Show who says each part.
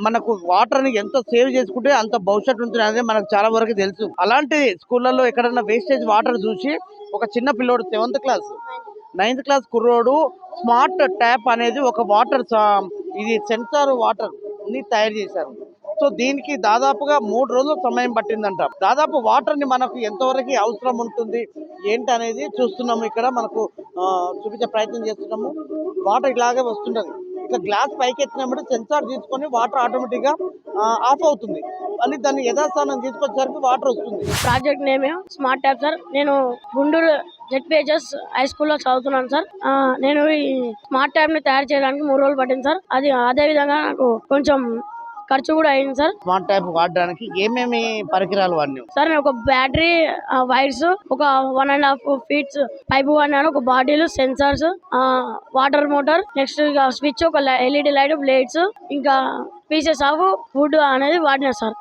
Speaker 1: మనకు వాటర్ ని ఎంత సేవ్ చేసుకుంటే అంత భవిష్యత్తు ఉంటుంది అనేది మనకు చాలా వరకు తెలుసు. అలాంటి స్కూళ్ళల్లో ఎక్కడన్నా వేస్టేజ్ వాటర్ చూసి ఒక చిన్న పిల్లోడు 7th క్లాస్ 9th క్లాస్ కుర్రోడు స్మార్ట్ ట్యాప్ అనేది ఒక వాటర్ ఇది సెన్సార్ వాటర్ ని తయారు చేశారు. సో దీనికి దాదాపుగా 3 రోజులు సమయం పట్టిందంట. దాదాపు వాటర్ ని మనకు ఎంతవరకు అవసరం ఉంటుంది ఏంటి అనేది చూస్తున్నాము. ఇక్కడ మనకు చూపించే ప్రయత్నం చేస్తున్నాము. వాటర్ ఇలాగే వస్తుంటది. ఇట్లా గ్లాస్ పైకి ఎత్తినప్పుడు సెన్సార్ తీసుకొని వాటర్ ఆటోమేటిక్ గా ఆఫ్ అవుతుంది. మళ్ళీ దాన్ని యథాస్థానం తీసుకొచ్చేసరికి వాటర్ వస్తుంది.
Speaker 2: Project name smart tap sir. నేను గుంటూరు జెడ్పీహెచ్ఎస్ హై స్కూల్లో చదువుతున్నాను సార్. నేను ఈ స్మార్ట్ ట్యాప్ ని తయారు చేయడానికి 3 రోజులు పట్టింది సార్. అదే విధంగా నాకు కొంచెం ఖర్చు కూడా అయింది సార్.
Speaker 1: స్మార్ట్ ట్యాప్ వాడడానికి ఏమేమి పరికరాలు వాడినాం
Speaker 2: సార్? నేను ఒక బ్యాటరీ, వైర్స్, ఒక 1.5 feet పైపు వాడినాను, ఒక bottle, sensors, water motor, next switch, ఒక LED లైట్, బ్లేడ్స్, ఇంకా పీసెస్ ఆఫ్ వుడ్ అనేది వాడినా సార్.